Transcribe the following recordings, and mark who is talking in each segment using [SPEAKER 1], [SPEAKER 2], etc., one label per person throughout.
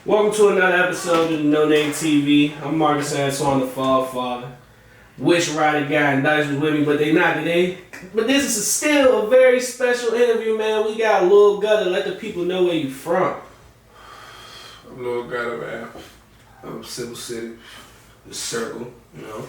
[SPEAKER 1] Welcome to another episode of NoName TV. I'm Marcus Antoine, the Father. Wish Rider Guy and Dice was with me, but they not today. But this is still a very special interview, man. We got Lil Gudda. Let the people know where you from.
[SPEAKER 2] I'm Lil Gudda, man. I'm Civil City, the Circle, you know.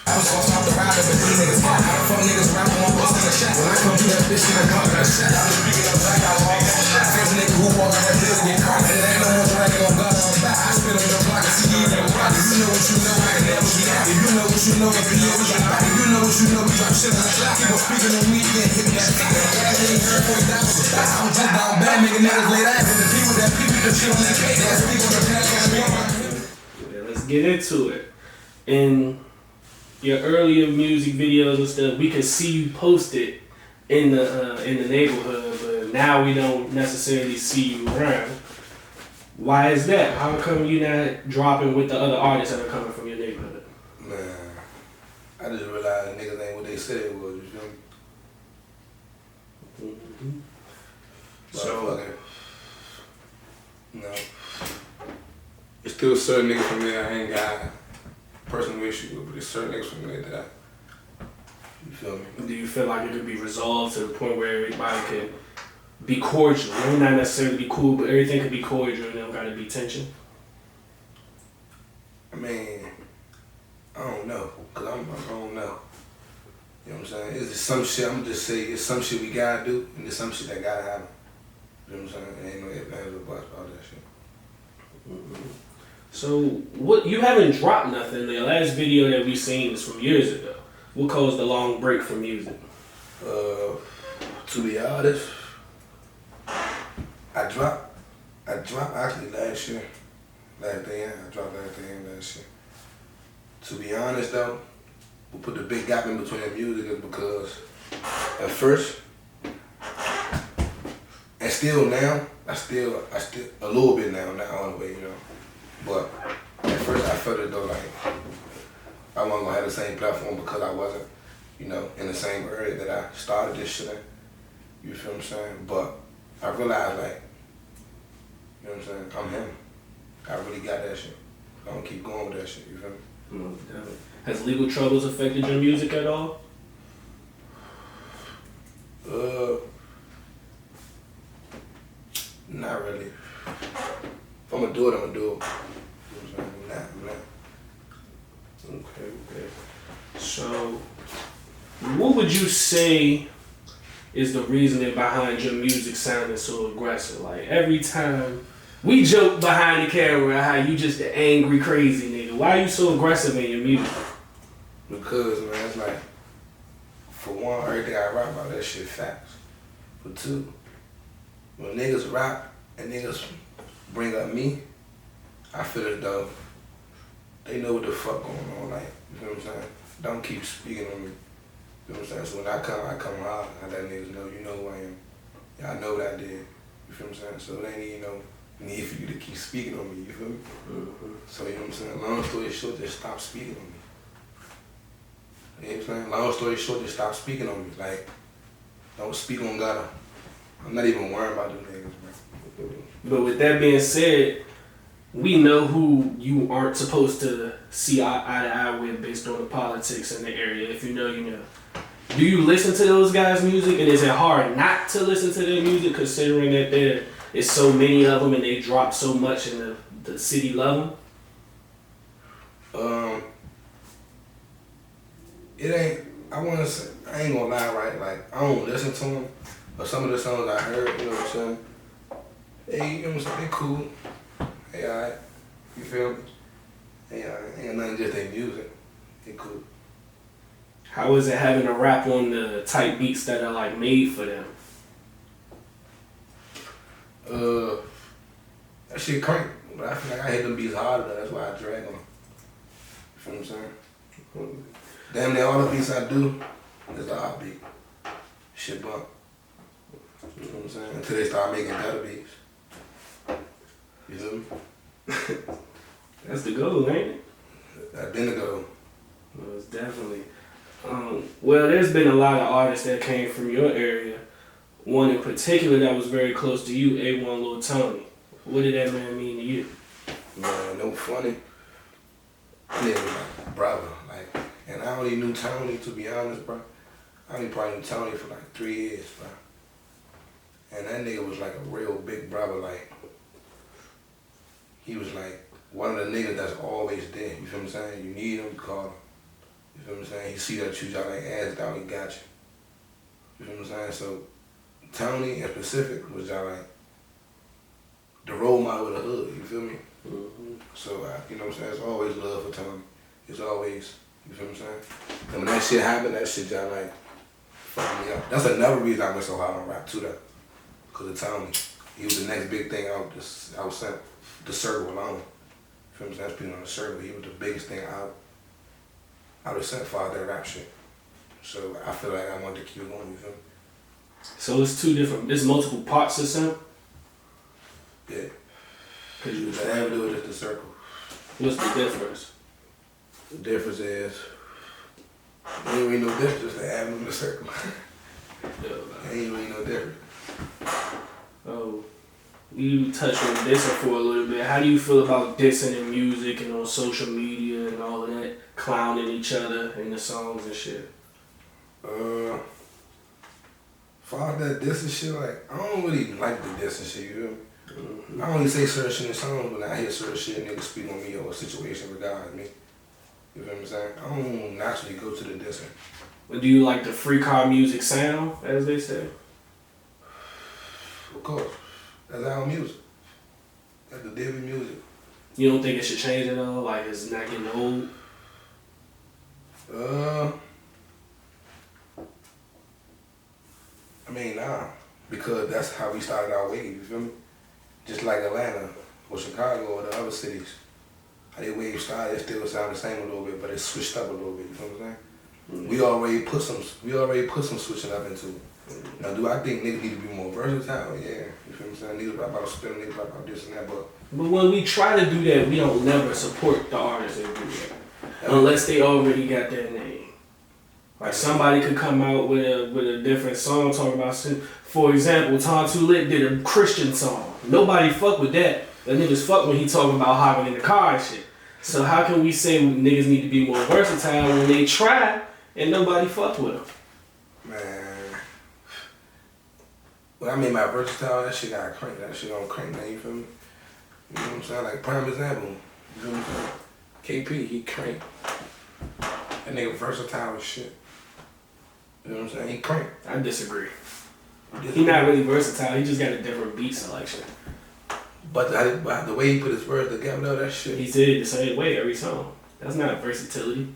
[SPEAKER 2] I was on top of the rider, but these niggas hot. Fuck niggas rapping on bus in the shot. When I come through that bitch, she gon' come to the shot. I'm speaking up like I was all that shot. First nigga who walk out that building get caught. And it ain't no more dragging on God on back. I spit on your block and see you in your pocket. You know what you know, I can never be happy. You know what you know, if you know, we drop back. You know what you know, we drop shit on the clock. You gon' speaking on me, you can't hit that thing. That ain't heard $40 a box. I'm just down bad, making niggas lay that. And the people that people can shit on that cake. That's people that pass on me.
[SPEAKER 1] Let's get into it. In your earlier music videos and stuff, we could see you posted in the neighborhood, but now we don't necessarily see you around. Why is that? How come you not dropping with the other artists that are coming from your neighborhood?
[SPEAKER 2] Man, I just realized niggas ain't what they said it was, you feel me?
[SPEAKER 1] Mm-hmm.
[SPEAKER 2] So, no. It's still certain niggas from there I ain't got personal issue with, but there's certain niggas from there that you feel me?
[SPEAKER 1] Do you feel like it could be resolved to the point where everybody can be cordial? It may not necessarily be cool, but everything could be cordial and there don't gotta be tension?
[SPEAKER 2] I mean, I don't know, cause I don't know. You know what I'm saying? It's just some shit, I'm just say it's some shit we gotta do, and there's some shit that gotta happen. You know what I'm saying? There ain't no ifs, ands, or buts about that shit.
[SPEAKER 1] Mm-hmm. So, what you haven't dropped nothing. The last video that we seen is from years ago. What caused the long break from music?
[SPEAKER 2] To be honest, I dropped actually last year. I dropped last year. To be honest though, we put the big gap in between the music is because at first, and still now, I still a little bit now all the way, you know. But at first I felt it though like I wasn't gonna have the same platform because I wasn't, you know, in the same area that I started this shit in. You feel what I'm saying? But I realized like, you know what I'm saying, I'm him. I really got that shit. I'm gonna keep going with that shit, you feel me?
[SPEAKER 1] Has legal troubles affected your music at all?
[SPEAKER 2] Not really. If I'm gonna do it, I'm gonna do it. I'm not.
[SPEAKER 1] Okay. So, what would you say is the reasoning behind your music sounding so aggressive? Like, every time we joke behind the camera how you just an angry, crazy nigga. Why are you so aggressive in your music?
[SPEAKER 2] Because, man, it's like, for one, everything I rap about, that shit facts. For two, when niggas rap and niggas bring up me, I feel as though they know what the fuck going on, like, you know what I'm saying? Don't keep speaking on me, you know what I'm saying? So when I come hard, I let niggas know, you know who I am. Yeah, I know what I did, you feel what I'm saying? So it ain't even no need for you to keep speaking on me, you feel me?
[SPEAKER 1] Mm-hmm.
[SPEAKER 2] So, you know what I'm saying? Long story short, just stop speaking on me. You know what I'm saying? Long story short, just stop speaking on me. Like, don't speak on God. I'm not even worried about them niggas, bro.
[SPEAKER 1] But with that being said, we know who you aren't supposed to see eye to eye with based on the politics in the area. If you know, you know. Do you listen to those guys' music, and is it hard not to listen to their music considering that there is so many of them and they drop so much in the city level?
[SPEAKER 2] It ain't, I ain't gonna lie, right? Like, I don't listen to them, but some of the songs I heard, you know what I'm saying? Hey, you know what I'm saying? They cool. They alright. You feel me? They alright. Ain't nothing just their music. They cool.
[SPEAKER 1] How is it having to rap on the type beats that are like made for them?
[SPEAKER 2] That shit crank. But I feel like I hit them beats harder though. That's why I drag them. You feel what I'm saying? Damn near all the beats I do is the hot beat. Shit bump. You know what I'm saying? Until they start making better beats. You feel me?
[SPEAKER 1] That's the goal, ain't it?
[SPEAKER 2] That's been the goal.
[SPEAKER 1] Well, it's definitely. Well, there's been a lot of artists that came from your area. One in particular that was very close to you, A1 Lil Tony. What did that man mean to you?
[SPEAKER 2] Man, no funny. Nigga, like, brother, like, and I only knew Tony, to be honest, bro. I only probably knew Tony for like 3 years, bro. And that nigga was like a real big brother, like, he was like one of the niggas that's always there, you feel what I'm saying? You need him, you call him. You feel what I'm saying? He see that you got like ass down, he got you. You feel what I'm saying? So Tony in specific was y'all like the role model of the hood, you feel me?
[SPEAKER 1] Mm-hmm.
[SPEAKER 2] So, you know what I'm saying? It's always love for Tony. It's always, you feel what I'm saying? And when that shit happened, that shit y'all like fucked me up. That's another reason I went so hard on rap too, though. Because of Tony. He was the next big thing out the circle alone. You feel what I'm saying? Speaking on the circle, he was the biggest thing out of sent for all that rap shit. So I feel like I wanted to keep going, you feel me?
[SPEAKER 1] So it's multiple parts of Simp?
[SPEAKER 2] Yeah.
[SPEAKER 1] Cause you
[SPEAKER 2] The avenue is just the circle.
[SPEAKER 1] What's the difference?
[SPEAKER 2] The difference is, there ain't really no difference, just the avenue and the circle. There ain't really no difference.
[SPEAKER 1] Oh, you touched on dissing for a little bit. How do you feel about dissing in music and on social media and all of that? Clowning each other in the songs and shit?
[SPEAKER 2] For that dissing shit, like, I don't really like the dissing shit, you feel me? Mm-hmm. I only say certain shit in songs when I hear certain shit and niggas speak on me or a situation regarding me. You feel what I'm saying? I don't naturally go to the dissing.
[SPEAKER 1] But do you like the free car music sound, as they say?
[SPEAKER 2] Of course. That's our music. That's the David music.
[SPEAKER 1] You don't think it should change at all? Like, it's not getting old?
[SPEAKER 2] I mean, nah. Because that's how we started our wave, you feel me? Just like Atlanta or Chicago or the other cities. How they wave started, it still sound the same a little bit, but it switched up a little bit, you know what I'm saying? Mm-hmm. We already put some switching up into it. Mm-hmm. Now, do I think niggas need to be more versatile? Yeah, you feel what I'm saying? Niggas rap about spin, niggas rap about this and that, but
[SPEAKER 1] when we try to do that, we don't never support the artists that do that. Unless they already got their name. Like somebody could come out with a different song talking about, for example, Tom Too Lit did a Christian song. Nobody fuck with that. The niggas fuck when he talking about hopping in the car and shit. So how can we say niggas need to be more versatile when they try and nobody fuck with them?
[SPEAKER 2] Man, when I mean by versatile, that shit got crank. That shit don't crank now, you feel me? You know what I'm saying? Like prime example, you feel what I'm saying? KP, he crank. That nigga versatile as shit. You know what I'm saying? He crank.
[SPEAKER 1] I disagree. He not really versatile. He just got a different beat selection.
[SPEAKER 2] But the way he put his words together, though, that shit.
[SPEAKER 1] He did it the same way every song. That's not versatility.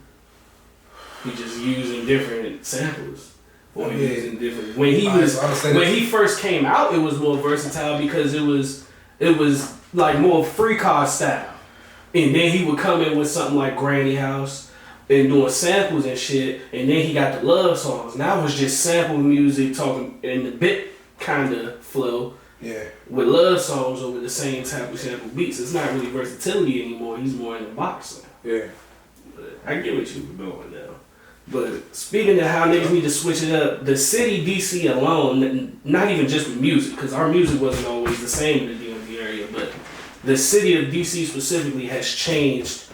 [SPEAKER 1] He just using different samples. Or using different. When he first came out, it was more versatile because it was like more free car style. And then he would come in with something like Granny House and doing samples and shit, and then he got the love songs. Now it was just sample music talking in the bit kind of flow.
[SPEAKER 2] Yeah. With
[SPEAKER 1] love songs over the same type of sample beats. It's not really versatility anymore. He's more in the box now.
[SPEAKER 2] Yeah.
[SPEAKER 1] But I get what you were doing now. But speaking of how niggas need to switch it up, the city DC alone, not even just with music, because our music wasn't always the same in the DMV area, but the city of DC specifically has changed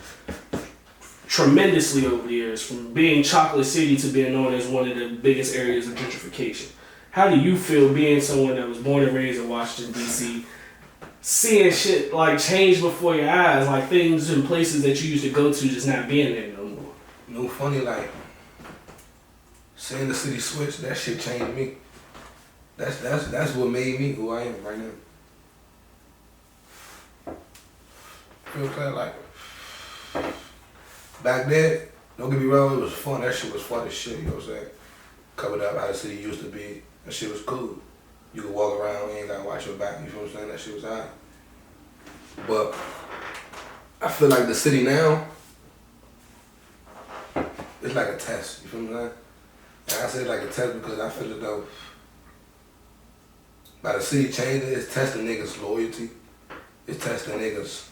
[SPEAKER 1] tremendously over the years, from being Chocolate City to being known as one of the biggest areas of gentrification. How do you feel being someone that was born and raised in Washington, D.C., seeing shit like change before your eyes, like things and places that you used to go to just not being there no more?
[SPEAKER 2] You know, funny, like, seeing the city switch, that shit changed me. That's what made me who I am right now. You know what I'm saying? Like, back then, don't get me wrong, it was fun. That shit was fun as shit, you know what I'm saying? Covered up how the city used to be. That shit was cool. You could walk around, you ain't gotta watch your back, you feel what I'm saying? That shit was alright. But I feel like the city now, it's like a test, you feel what I'm saying? And I say like a test because I feel as though by the city changing, it's testing niggas' loyalty. It's testing niggas,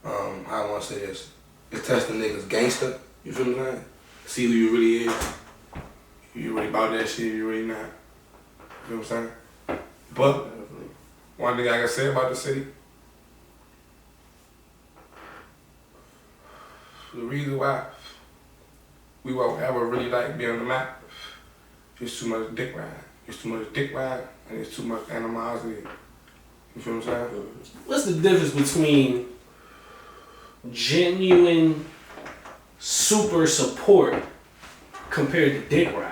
[SPEAKER 2] how I wanna say this, it's testing niggas gangster, you feel what I'm saying? See who you really is. You really about that shit, you really not. You feel what I'm saying? But One thing I can say about the city, the reason why we won't ever really like be on the map, it's too much dick ride. It's too much dick ride and it's too much animosity. You feel what I'm saying?
[SPEAKER 1] What's the difference between genuine super support compared to dick ride?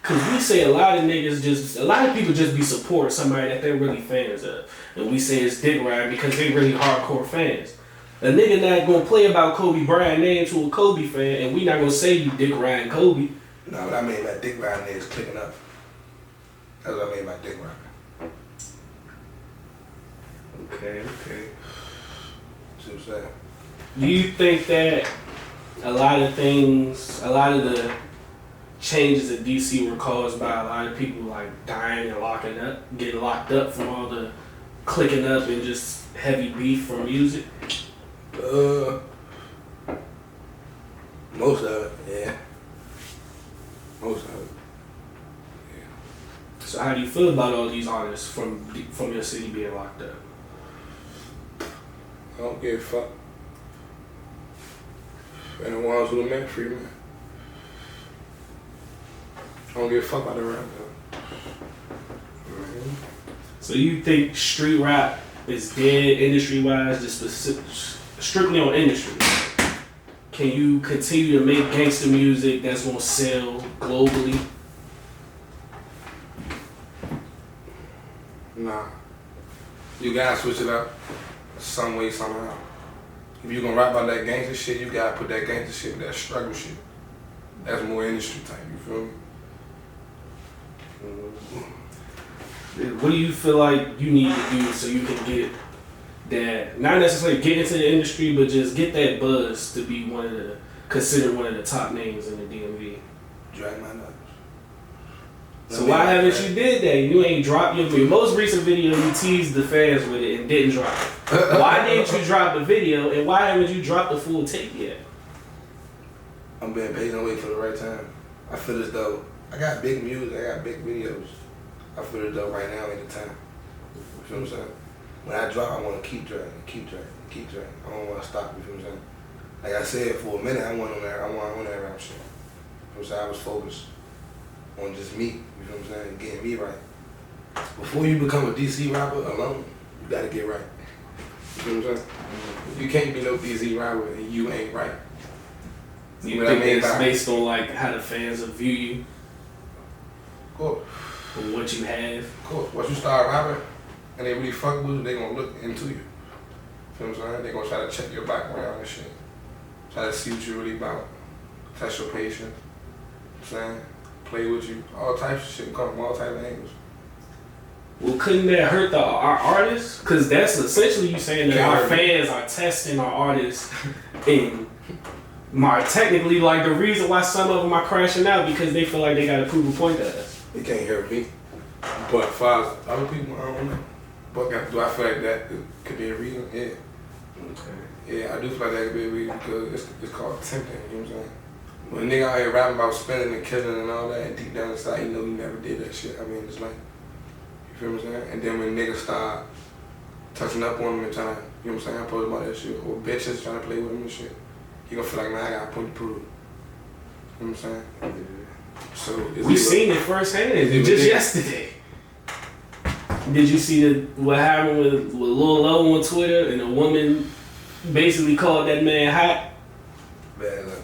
[SPEAKER 1] Cause we say a lot of people just be supporting somebody that they're really fans of. And we say it's dick ride because they really hardcore fans. A nigga not gonna play about Kobe Bryant name to a Kobe fan, and we not gonna say you dick riding Kobe.
[SPEAKER 2] No, what I mean by dick riding is clicking up. That's what I mean by dick riding.
[SPEAKER 1] Okay.
[SPEAKER 2] See what I'm saying?
[SPEAKER 1] Do you think that a lot of the changes in DC were caused by a lot of people like dying and getting locked up from all the clicking up and just heavy beef from music?
[SPEAKER 2] Most of it, yeah. Most of it, yeah.
[SPEAKER 1] So how do you feel about all these artists from your city being locked up?
[SPEAKER 2] I don't give a fuck. And the ones who are meant free, man. I don't give a fuck about the rap, though. Right.
[SPEAKER 1] So you think street rap is dead industry-wise, just strictly on industry? Can you continue to make gangster music that's gonna sell globally?
[SPEAKER 2] Nah. You gotta switch it up some way, somehow. If you gonna rap about that gangster shit, you gotta put that gangster shit, that struggle shit. That's more industry type, you feel me?
[SPEAKER 1] What do you feel like you need to do so you can get that, not necessarily get into the industry, but just get that buzz to be considered one of the top names in the DMV?
[SPEAKER 2] Drag my nuts.
[SPEAKER 1] So why haven't you did that? You ain't dropped your most recent video. You teased the fans with it and didn't drop it. Why didn't you drop the video, and why haven't you dropped the full tape yet?
[SPEAKER 2] I'm being patient, waiting for the right time. I feel as though I got big music, I got big videos. I feel as though right now ain't the time. You feel what I'm saying? When I drop, I want to keep dragging. I don't want to stop. You feel what I'm saying? Like I said, for a minute, I went on that. I went on that rap shit. You know what I'm saying? I was focused on just me. You feel what I'm saying? Getting me right. Before you become a DC rapper alone, you gotta get right. You feel what I'm saying? You can't be no DC rapper and you ain't right.
[SPEAKER 1] You think it's based on like how the fans will view you?
[SPEAKER 2] Of course.
[SPEAKER 1] Or what you have?
[SPEAKER 2] Of course. Once you start rapping and they really fuck with you, they gonna look into you. Feel what I'm saying? They gonna try to check your background and shit. Try to see what you really about. Test your patience. You know what I'm saying? Play with you. All types of shit come from all types of angles.
[SPEAKER 1] Well, couldn't that hurt our artists? Because that's essentially you saying that our fans are testing our artists and technically like the reason why some of them are crashing out because they feel like they gotta prove a point to us.
[SPEAKER 2] They can't hear me. But as far as other people, I don't know. But do I feel like that could be a reason? Yeah. Okay. Yeah, I do feel like that could be a reason because it's called tempting, you know what I'm saying? When a nigga out here rapping about spinning and killing and all that, and deep down inside, you know he never did that shit. I mean, it's like, you feel what I'm saying? And then when niggas start touching up on him and trying to, you know what I'm saying, post about that shit, or bitches trying to play with him and shit, he gonna feel like, man, I got a point to prove. You know what I'm saying? Yeah. So
[SPEAKER 1] we seen it firsthand just yesterday. Did you see what happened with Lil Low on Twitter and a woman basically called that man hot?
[SPEAKER 2] Man, look,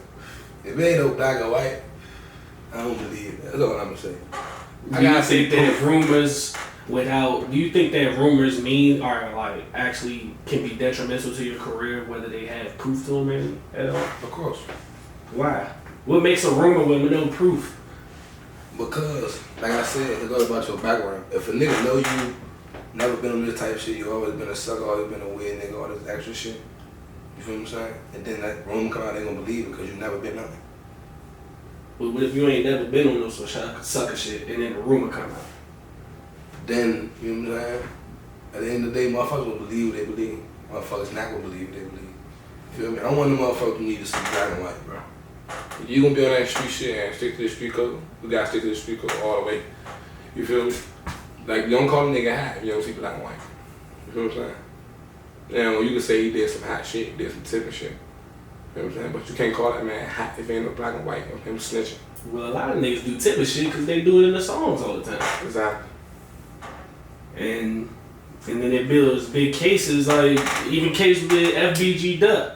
[SPEAKER 2] if it ain't no black or white, I don't believe it. That's all I'm gonna say.
[SPEAKER 1] Do you think that rumors do you think that rumors are like actually can be detrimental to your career whether they have proof to them at all?
[SPEAKER 2] Of course.
[SPEAKER 1] Why? What makes a rumor with no proof?
[SPEAKER 2] Because, like I said, it goes about your background. If a nigga know you never been on this type of shit, you always been a sucker, always been a weird nigga, all this extra shit. You feel what I'm saying? And then that rumor come out, they gonna believe it because you never been nothing.
[SPEAKER 1] But what if you ain't never been on no sucker shit and then the rumor come out?
[SPEAKER 2] Then, you know what I'm saying? At the end of the day, motherfuckers will believe what they believe. Motherfuckers not gonna believe what they believe. You feel me? I don't want the motherfuckers who need to see black and white, bro. If you gonna be on that street shit and stick to the street code, you gotta stick to the street code all the way. You feel me? Like, you don't call a nigga high if you don't see black and white. You know what I'm saying? Now, you can say he did some hot shit, he did some tipping shit. You know what I'm saying? But you can't call that man hot if ain't no black and white of him snitching.
[SPEAKER 1] Well, a lot of niggas do tipping shit because they do it in the songs all the time.
[SPEAKER 2] Exactly.
[SPEAKER 1] And then they build those big cases, like even case with FBG Duck.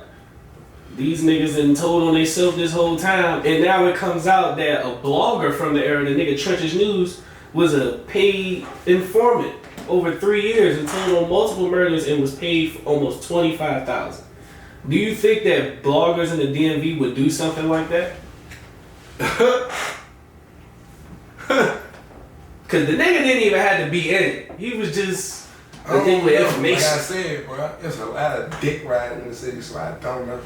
[SPEAKER 1] These niggas done told on themselves this whole time, and now it comes out that a blogger from the era, the nigga Trenches News, was a paid informant over 3 years and told on multiple murders and was paid for almost $25,000. Do you think that bloggers in the DMV would do something like that? Cause the nigga didn't even have to be in it. He was just a thing with information.
[SPEAKER 2] Like I said, bro, there's a lot of dick riding in the city, so I don't know.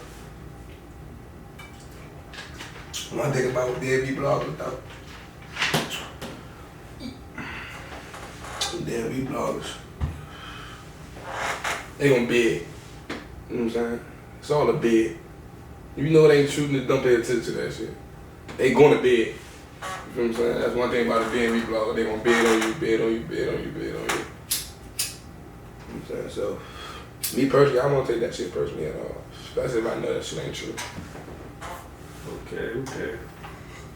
[SPEAKER 2] One thing about DMV bloggers though. DMV bloggers. They gonna bid. You know what I'm saying? It's all a bid. You know it ain't true, don't pay attention to that shit. They gonna bid. You know what I'm saying? That's one thing about a DMV blogger. They gonna bid on you, bid on you, bid on you, bid on you. You know what I'm saying? So, me personally, I won't take that shit personally at all. Especially if I know that shit ain't true.
[SPEAKER 1] Okay.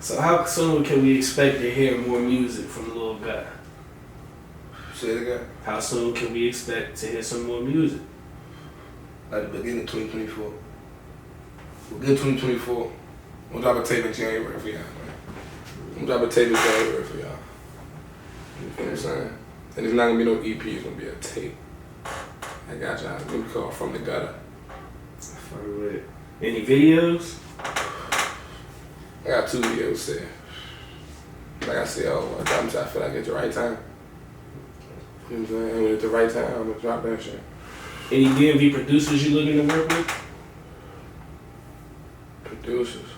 [SPEAKER 1] So how soon can we expect to hear more music from Lil Gudda?
[SPEAKER 2] Say it again.
[SPEAKER 1] How soon can we expect to hear some more music?
[SPEAKER 2] At the beginning of 2024. We'll get 2024. We'll drop a tape in January for y'all, man. We'll drop a tape in January for y'all. You feel what I'm saying? And it's not gonna be no EP, it's gonna be a tape. I got y'all. It's gonna be called From the Gutter.
[SPEAKER 1] Any videos?
[SPEAKER 2] I got 2 videos set. Like I said, I drop them till I feel like it's the right time. You know what I'm saying? And when it's the right time, I'm gonna drop that shit.
[SPEAKER 1] Any DMV producers you looking to work with?
[SPEAKER 2] Producers.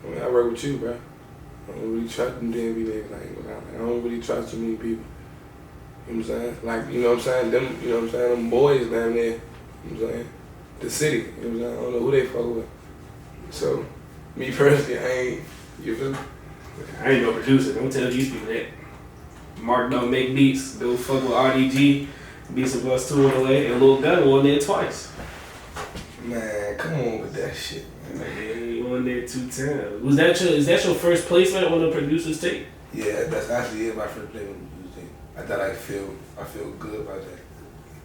[SPEAKER 2] I mean, I work with you, bro. I don't really trust them DMV niggas. I don't really trust too many people. You know what I'm saying? Like, you know what I'm saying? Them, you know what I'm saying? Them boys down there, you know what I'm saying? The city, you know what I'm saying? I don't know who they fuck with. So, me personally, I ain't, you feel me?
[SPEAKER 1] I ain't no producer. Don't tell these people that. Mark don't make beats. Go fuck with RDG. Beats of Us 2 on the way. And Lil Gudda on there twice.
[SPEAKER 2] Man, come on with that shit, man.
[SPEAKER 1] He on there 2 times. Is that your first placement on the producer's tape?
[SPEAKER 2] Yeah, that's actually my first placement on the producer's tape. I thought I feel good about that.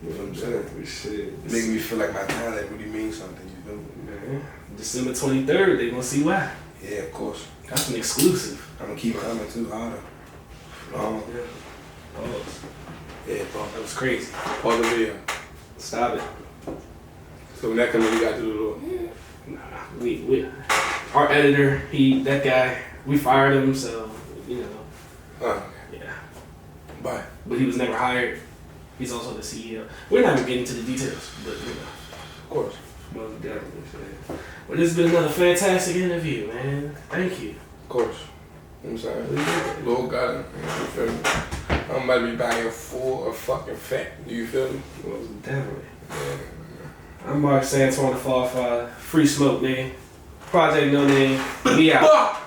[SPEAKER 2] You know what I'm saying?
[SPEAKER 1] Shit.
[SPEAKER 2] Making me feel like my talent really means something, you feel me?
[SPEAKER 1] Man. December 23rd, they gonna see why.
[SPEAKER 2] Yeah, of course.
[SPEAKER 1] That's an exclusive.
[SPEAKER 2] I'm gonna keep coming too, harder.
[SPEAKER 1] Yeah. Pause.
[SPEAKER 2] Yeah, pause.
[SPEAKER 1] That was crazy.
[SPEAKER 2] Pause the video.
[SPEAKER 1] Stop it.
[SPEAKER 2] So when that comes in, we got to do the little.
[SPEAKER 1] Nah, we our editor, that guy, we fired him, so, you know. Yeah.
[SPEAKER 2] Bye.
[SPEAKER 1] But he was never hired. He's also the CEO. We're not even getting into the details, but, you know.
[SPEAKER 2] Of course.
[SPEAKER 1] Most definitely. Well, this has been another fantastic interview, man. Thank you.
[SPEAKER 2] Of course. You know what I'm saying? Lil Gudda, you feel me? I'm about to be buying full of fucking fat. Do you feel me?
[SPEAKER 1] Most definitely.
[SPEAKER 2] Yeah.
[SPEAKER 1] I'm Mark Santorn, the Fall Free Smoke, nigga. Project NoName. We out.